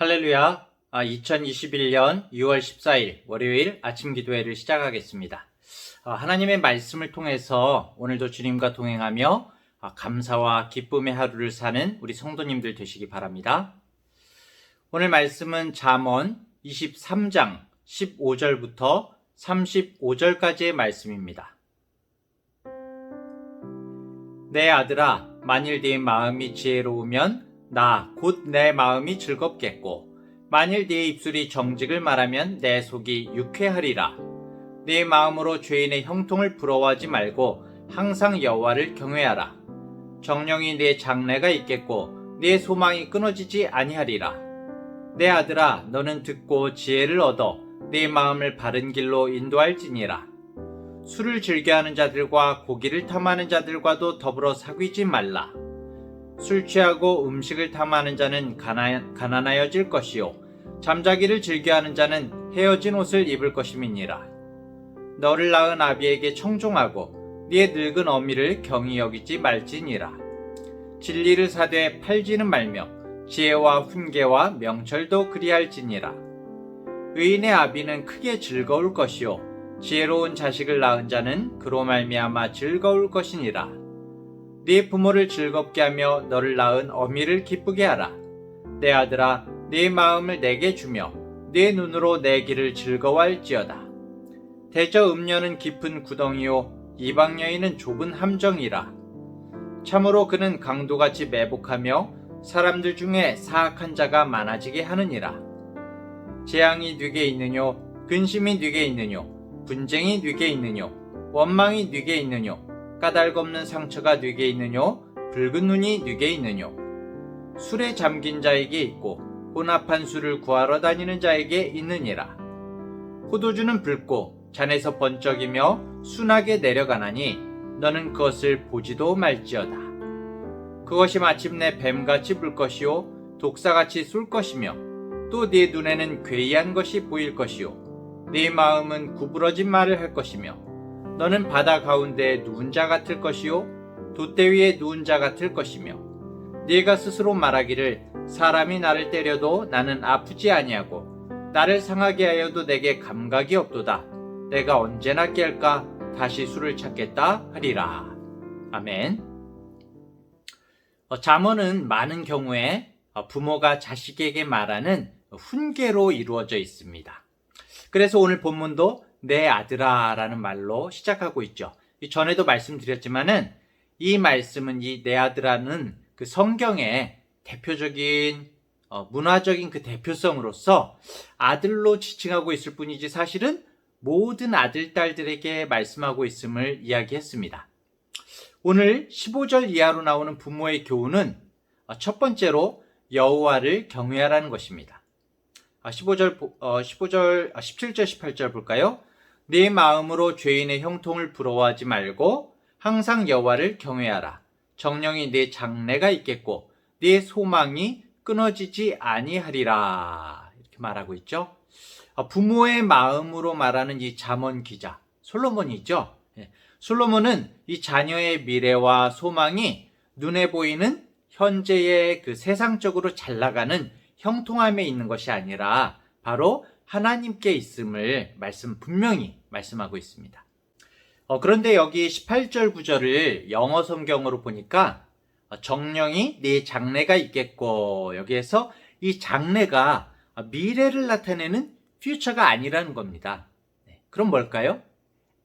할렐루야. 2021년 6월 14일 월요일 아침 기도회를 시작하겠습니다. 하나님의 말씀을 통해서 오늘도 주님과 동행하며 감사와 기쁨의 하루를 사는 우리 성도님들 되시기 바랍니다. 오늘 말씀은 잠언 23장 15절부터 35절까지의 말씀입니다. 내 아들아, 만일 네 마음이 지혜로우면 나 곧 내 마음이 즐겁겠고, 만일 네 입술이 정직을 말하면 내 속이 유쾌하리라. 네 마음으로 죄인의 형통을 부러워하지 말고 항상 여호와를 경외하라. 정령이 네 장래가 있겠고 네 소망이 끊어지지 아니하리라. 내 아들아, 너는 듣고 지혜를 얻어 네 마음을 바른 길로 인도할지니라. 술을 즐겨하는 자들과 고기를 탐하는 자들과도 더불어 사귀지 말라. 술 취하고 음식을 탐하는 자는 가난하여질 것이요, 잠자기를 즐겨하는 자는 헤어진 옷을 입을 것임이니라. 너를 낳은 아비에게 청종하고 네 늙은 어미를 경히 여기지 말지니라. 진리를 사되 팔지는 말며 지혜와 훈계와 명철도 그리할지니라. 의인의 아비는 크게 즐거울 것이요, 지혜로운 자식을 낳은 자는 그로 말미암아 즐거울 것이니라. 네 부모를 즐겁게 하며 너를 낳은 어미를 기쁘게 하라. 내 아들아, 네 마음을 내게 주며 네 눈으로 내 길을 즐거워할지어다. 대저 음녀는 깊은 구덩이요, 이방 여인은 좁은 함정이라. 참으로 그는 강도같이 매복하며 사람들 중에 사악한 자가 많아지게 하느니라. 재앙이 네게 있느뇨, 근심이 네게 있느뇨, 분쟁이 네게 있느뇨, 원망이 네게 있느뇨, 까닭없는 상처가 네게 있느뇨, 붉은 눈이 네게 있느뇨. 술에 잠긴 자에게 있고 혼합한 술을 구하러 다니는 자에게 있느니라. 포도주는 붉고 잔에서 번쩍이며 순하게 내려가나니 너는 그것을 보지도 말지어다. 그것이 마침내 뱀같이 불 것이요, 독사같이 쏠 것이며, 또 네 눈에는 괴이한 것이 보일 것이요, 네 마음은 구부러진 말을 할 것이며, 너는 바다 가운데 누운 자 같을 것이요, 돛대 위에 누운 자 같을 것이며, 네가 스스로 말하기를 사람이 나를 때려도 나는 아프지 아니하고 나를 상하게 하여도 내게 감각이 없도다. 내가 언제나 깰까 다시 술을 찾겠다 하리라. 아멘. 잠언은 많은 경우에 부모가 자식에게 말하는 훈계로 이루어져 있습니다. 그래서 오늘 본문도 내 아들아 라는 말로 시작하고 있죠. 전에도 말씀드렸지만은 이 말씀은 이 내 아들아는 그 성경의 대표적인 문화적인 그 대표성으로서 아들로 지칭하고 있을 뿐이지 사실은 모든 아들, 딸들에게 말씀하고 있음을 이야기했습니다. 오늘 15절 이하로 나오는 부모의 교훈은 첫 번째로 여호와를 경외하라는 것입니다. 17절, 18절 볼까요? 네 마음으로 죄인의 형통을 부러워하지 말고 항상 여호와를 경외하라. 정령이 네 장래가 있겠고 네 소망이 끊어지지 아니하리라. 이렇게 말하고 있죠. 부모의 마음으로 말하는 이 잠언 기자 솔로몬이죠. 솔로몬은 이 자녀의 미래와 소망이 눈에 보이는 현재의 그 세상적으로 잘 나가는 형통함에 있는 것이 아니라 바로 하나님께 있음을 분명히 말씀하고 있습니다. 그런데 여기 18절 구절을 영어 성경으로 보니까 정령이 네 장래가 있겠고, 여기에서 이 장래가 미래를 나타내는 future가 아니라는 겁니다. 그럼 뭘까요?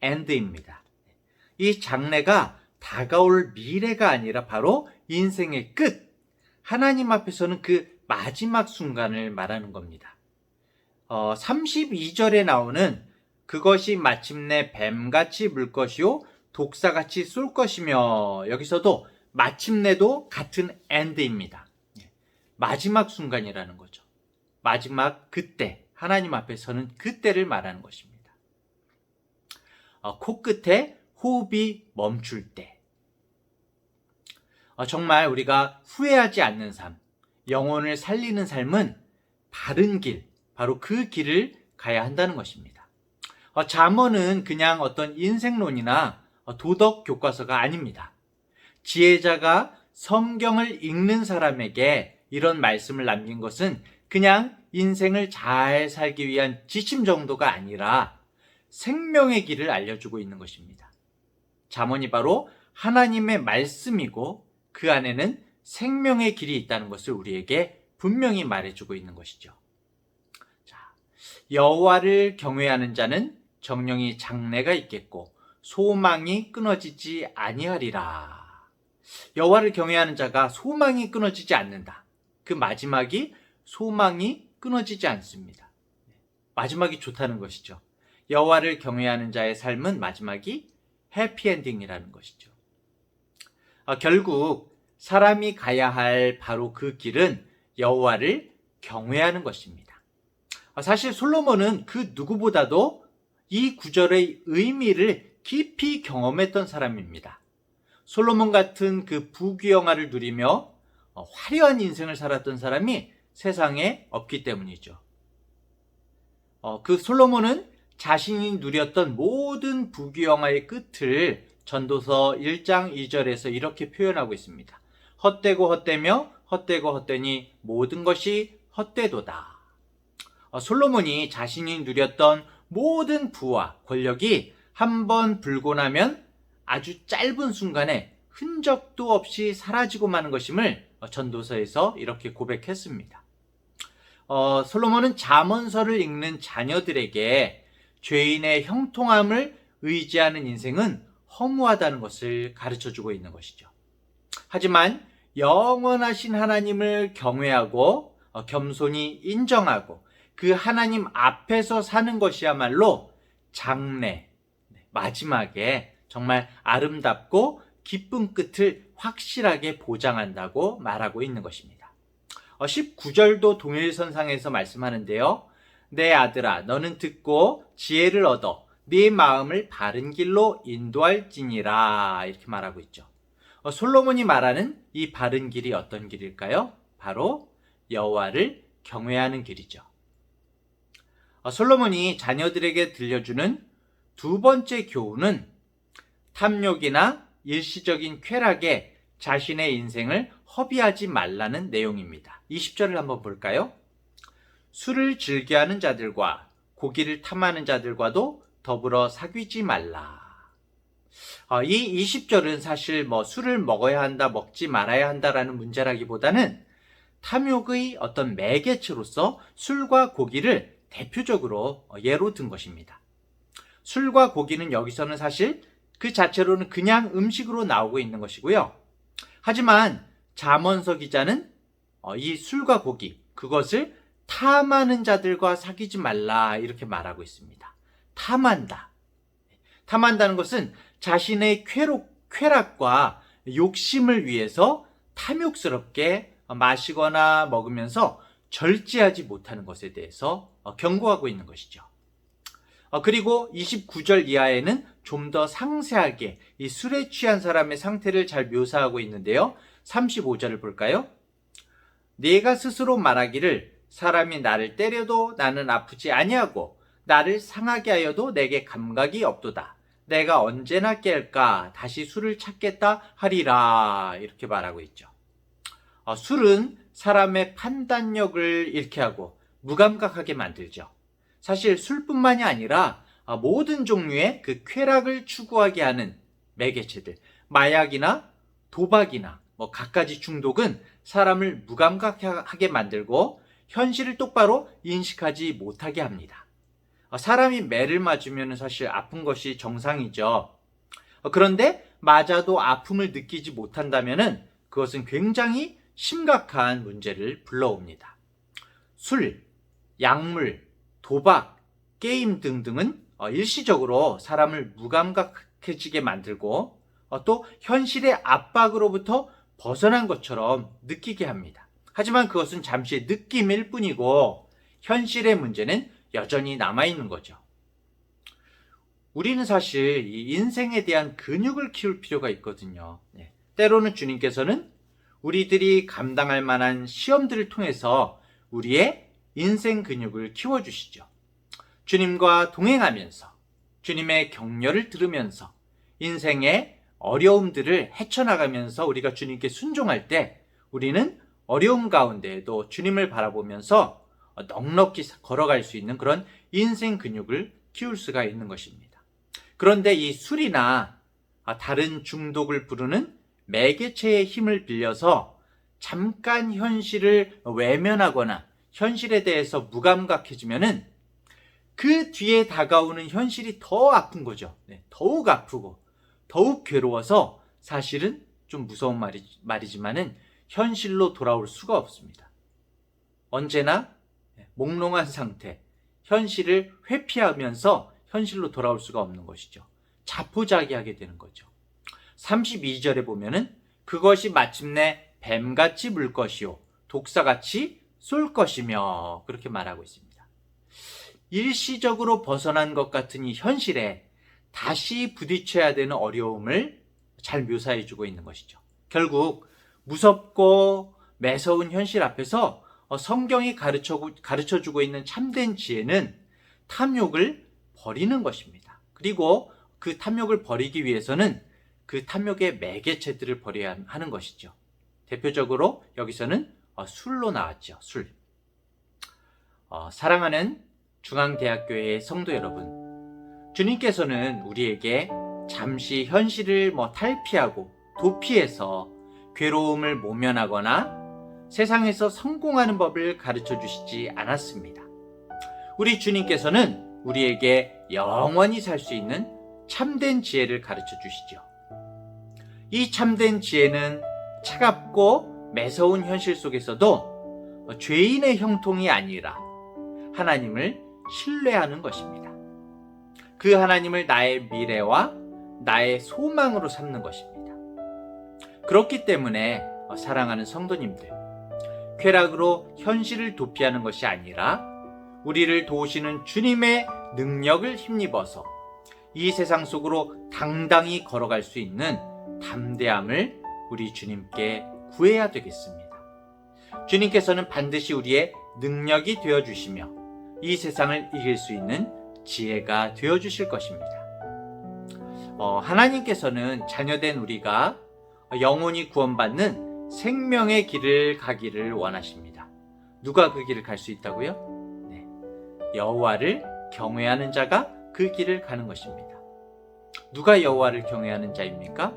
end입니다. 이 장래가 다가올 미래가 아니라 바로 인생의 끝, 하나님 앞에서는 그 마지막 순간을 말하는 겁니다. 32절에 나오는 그것이 마침내 뱀같이 물 것이요, 독사같이 쏠 것이며, 여기서도 마침내도 같은 end입니다. 마지막 순간이라는 거죠. 마지막 그때, 하나님 앞에서는 그때를 말하는 것입니다. 코끝에 호흡이 멈출 때. 정말 우리가 후회하지 않는 삶, 영혼을 살리는 삶은 바른 길, 바로 그 길을 가야 한다는 것입니다. 잠언은 그냥 어떤 인생론이나 도덕 교과서가 아닙니다. 지혜자가 성경을 읽는 사람에게 이런 말씀을 남긴 것은 그냥 인생을 잘 살기 위한 지침 정도가 아니라 생명의 길을 알려주고 있는 것입니다. 잠언이 바로 하나님의 말씀이고 그 안에는 생명의 길이 있다는 것을 우리에게 분명히 말해주고 있는 것이죠. 자, 여호와를 경외하는 자는 정령이 장래가 있겠고 소망이 끊어지지 아니하리라. 여호와를 경외하는 자가 소망이 끊어지지 않는다. 그 마지막이 소망이 끊어지지 않습니다. 마지막이 좋다는 것이죠. 여호와를 경외하는 자의 삶은 마지막이 해피엔딩이라는 것이죠. 결국 사람이 가야 할 바로 그 길은 여호와를 경외하는 것입니다. 사실 솔로몬은 그 누구보다도 이 구절의 의미를 깊이 경험했던 사람입니다. 솔로몬 같은 그 부귀영화를 누리며 화려한 인생을 살았던 사람이 세상에 없기 때문이죠. 그 솔로몬은 자신이 누렸던 모든 부귀영화의 끝을 전도서 1장 2절에서 이렇게 표현하고 있습니다. 헛되고 헛되며 헛되고 헛되니 모든 것이 헛되도다. 솔로몬이 자신이 누렸던 모든 부와 권력이 한번 불고 나면 아주 짧은 순간에 흔적도 없이 사라지고 마는 것임을 전도서에서 이렇게 고백했습니다. 솔로몬은 잠언서를 읽는 자녀들에게 죄인의 형통함을 의지하는 인생은 허무하다는 것을 가르쳐주고 있는 것이죠. 하지만 영원하신 하나님을 경외하고 겸손히 인정하고 그 하나님 앞에서 사는 것이야말로 장래, 마지막에 정말 아름답고 기쁜 끝을 확실하게 보장한다고 말하고 있는 것입니다. 19절도 동일선상에서 말씀하는데요. 내 아들아 너는 듣고 지혜를 얻어 네 마음을 바른 길로 인도할지니라 이렇게 말하고 있죠. 솔로몬이 말하는 이 바른 길이 어떤 길일까요? 바로 여호와를 경외하는 길이죠. 솔로몬이 자녀들에게 들려주는 두 번째 교훈은 탐욕이나 일시적인 쾌락에 자신의 인생을 허비하지 말라는 내용입니다. 20절을 한번 볼까요? 술을 즐겨하는 자들과 고기를 탐하는 자들과도 더불어 사귀지 말라. 이 20절은 사실 술을 먹어야 한다, 먹지 말아야 한다라는 문제라기보다는 탐욕의 어떤 매개체로서 술과 고기를 대표적으로 예로 든 것입니다. 술과 고기는 여기서는 사실 그 자체로는 그냥 음식으로 나오고 있는 것이고요. 하지만 잠언서 기자는 이 술과 고기, 그것을 탐하는 자들과 사귀지 말라 이렇게 말하고 있습니다. 탐한다. 탐한다는 것은 자신의 쾌락과 욕심을 위해서 탐욕스럽게 마시거나 먹으면서 절제하지 못하는 것에 대해서 경고하고 있는 것이죠. 그리고 29절 이하에는 좀 더 상세하게 이 술에 취한 사람의 상태를 잘 묘사하고 있는데요. 35절을 볼까요? 네가 스스로 말하기를 사람이 나를 때려도 나는 아프지 아니하고 나를 상하게 하여도 내게 감각이 없도다. 내가 언제나 깰까 다시 술을 찾겠다 하리라 이렇게 말하고 있죠. 술은 사람의 판단력을 잃게 하고 무감각하게 만들죠. 사실 술뿐만이 아니라 모든 종류의 그 쾌락을 추구하게 하는 매개체들, 마약이나 도박이나 갖가지 중독은 사람을 무감각하게 만들고 현실을 똑바로 인식하지 못하게 합니다. 사람이 매를 맞으면 사실 아픈 것이 정상이죠. 그런데 맞아도 아픔을 느끼지 못한다면 그것은 굉장히 심각한 문제를 불러옵니다. 술, 약물, 도박, 게임 등등은 일시적으로 사람을 무감각해지게 만들고 또 현실의 압박으로부터 벗어난 것처럼 느끼게 합니다. 하지만 그것은 잠시의 느낌일 뿐이고 현실의 문제는 여전히 남아있는 거죠. 우리는 사실 이 인생에 대한 근육을 키울 필요가 있거든요. 때로는 주님께서는 우리들이 감당할 만한 시험들을 통해서 우리의 인생 근육을 키워주시죠. 주님과 동행하면서 주님의 격려를 들으면서 인생의 어려움들을 헤쳐나가면서 우리가 주님께 순종할 때 우리는 어려움 가운데에도 주님을 바라보면서 넉넉히 걸어갈 수 있는 그런 인생 근육을 키울 수가 있는 것입니다. 그런데 이 술이나 다른 중독을 부르는 매개체의 힘을 빌려서 잠깐 현실을 외면하거나 현실에 대해서 무감각해지면은 그 뒤에 다가오는 현실이 더 아픈 거죠. 더욱 아프고 더욱 괴로워서 사실은 좀 무서운 말이지만은 현실로 돌아올 수가 없습니다. 언제나 몽롱한 상태, 현실을 회피하면서 현실로 돌아올 수가 없는 것이죠. 자포자기하게 되는 거죠. 32절에 보면은 그것이 마침내 뱀같이 물 것이요 독사같이 쏠 것이며 그렇게 말하고 있습니다. 일시적으로 벗어난 것 같은 이 현실에 다시 부딪혀야 되는 어려움을 잘 묘사해 주고 있는 것이죠. 결국 무섭고 매서운 현실 앞에서 성경이 가르쳐 주고 있는 참된 지혜는 탐욕을 버리는 것입니다. 그리고 그 탐욕을 버리기 위해서는 그 탐욕의 매개체들을 버려야 하는 것이죠. 대표적으로 여기서는 술로 나왔죠. 술. 사랑하는 중앙대학교의 성도 여러분, 주님께서는 우리에게 잠시 현실을 탈피하고 도피해서 괴로움을 모면하거나 세상에서 성공하는 법을 가르쳐 주시지 않았습니다. 우리 주님께서는 우리에게 영원히 살 수 있는 참된 지혜를 가르쳐 주시죠. 이 참된 지혜는 차갑고 매서운 현실 속에서도 죄인의 형통이 아니라 하나님을 신뢰하는 것입니다. 그 하나님을 나의 미래와 나의 소망으로 삼는 것입니다. 그렇기 때문에 사랑하는 성도님들, 쾌락으로 현실을 도피하는 것이 아니라 우리를 도우시는 주님의 능력을 힘입어서 이 세상 속으로 당당히 걸어갈 수 있는 담대함을 우리 주님께 구해야 되겠습니다. 주님께서는 반드시 우리의 능력이 되어주시며 이 세상을 이길 수 있는 지혜가 되어주실 것입니다. 하나님께서는 자녀된 우리가 영원히 구원받는 생명의 길을 가기를 원하십니다. 누가 그 길을 갈 수 있다고요? 여호와를 경외하는 자가 그 길을 가는 것입니다. 누가 여호와를 경외하는 자입니까?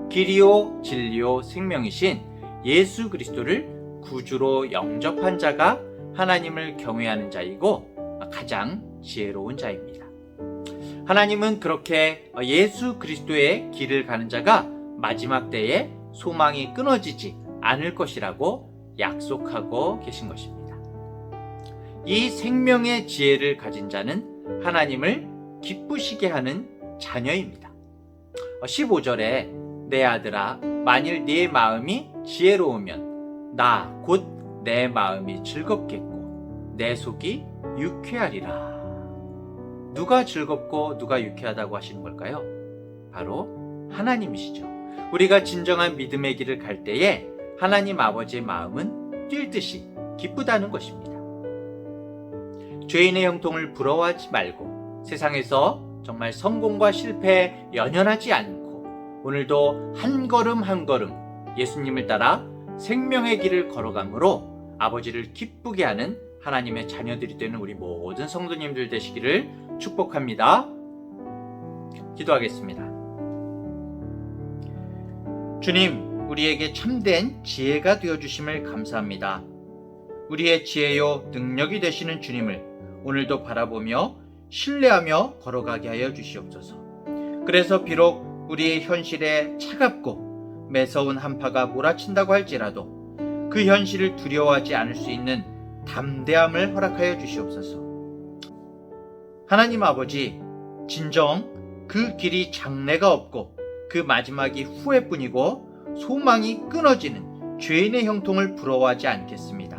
길이요 진리요 생명이신 예수 그리스도를 구주로 영접한 자가 하나님을 경외하는 자이고 가장 지혜로운 자입니다. 하나님은 그렇게 예수 그리스도의 길을 가는 자가 마지막 때에 소망이 끊어지지 않을 것이라고 약속하고 계신 것입니다. 이 생명의 지혜를 가진 자는 하나님을 기쁘시게 하는 자녀입니다. 15절에 내 아들아 만일 네 마음이 지혜로우면 나 곧 내 마음이 즐겁겠고 내 속이 유쾌하리라. 누가 즐겁고 누가 유쾌하다고 하시는 걸까요? 바로 하나님이시죠. 우리가 진정한 믿음의 길을 갈 때에 하나님 아버지의 마음은 뛸 듯이 기쁘다는 것입니다. 죄인의 형통을 부러워하지 말고 세상에서 정말 성공과 실패에 연연하지 않고 오늘도 한 걸음 한 걸음 예수님을 따라 생명의 길을 걸어감으로 아버지를 기쁘게 하는 하나님의 자녀들이 되는 우리 모든 성도님들 되시기를 축복합니다. 기도하겠습니다. 주님, 우리에게 참된 지혜가 되어주심을 감사합니다. 우리의 지혜요 능력이 되시는 주님을 오늘도 바라보며 신뢰하며 걸어가게 하여 주시옵소서. 그래서 비록 우리의 현실에 차갑고 매서운 한파가 몰아친다고 할지라도 그 현실을 두려워하지 않을 수 있는 담대함을 허락하여 주시옵소서. 하나님 아버지, 진정 그 길이 장래가 없고 그 마지막이 후회뿐이고 소망이 끊어지는 죄인의 형통을 부러워하지 않겠습니다.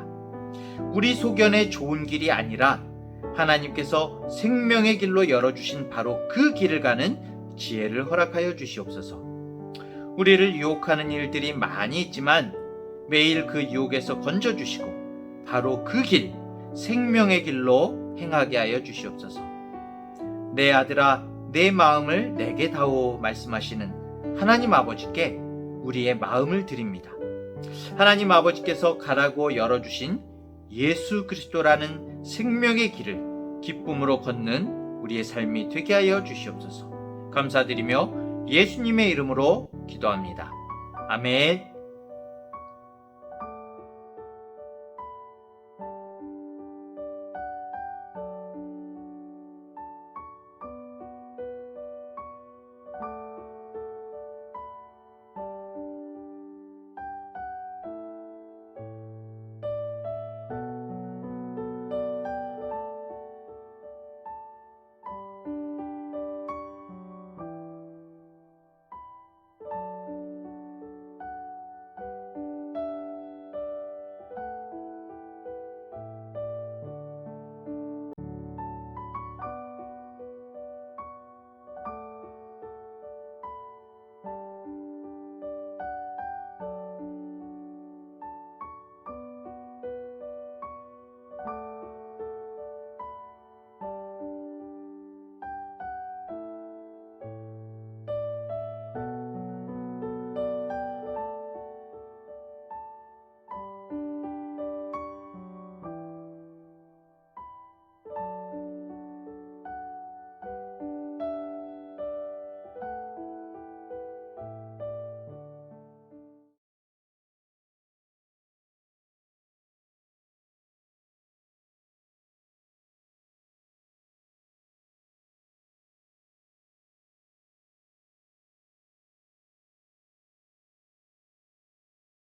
우리 소견의 좋은 길이 아니라 하나님께서 생명의 길로 열어주신 바로 그 길을 가는 지혜를 허락하여 주시옵소서. 우리를 유혹하는 일들이 많이 있지만 매일 그 유혹에서 건져주시고 바로 그 길, 생명의 길로 행하게 하여 주시옵소서. 내 아들아 내 마음을 내게 다오 말씀하시는 하나님 아버지께 우리의 마음을 드립니다. 하나님 아버지께서 가라고 열어주신 예수 그리스도라는 생명의 길을 기쁨으로 걷는 우리의 삶이 되게 하여 주시옵소서. 감사드리며 예수님의 이름으로 기도합니다. 아멘.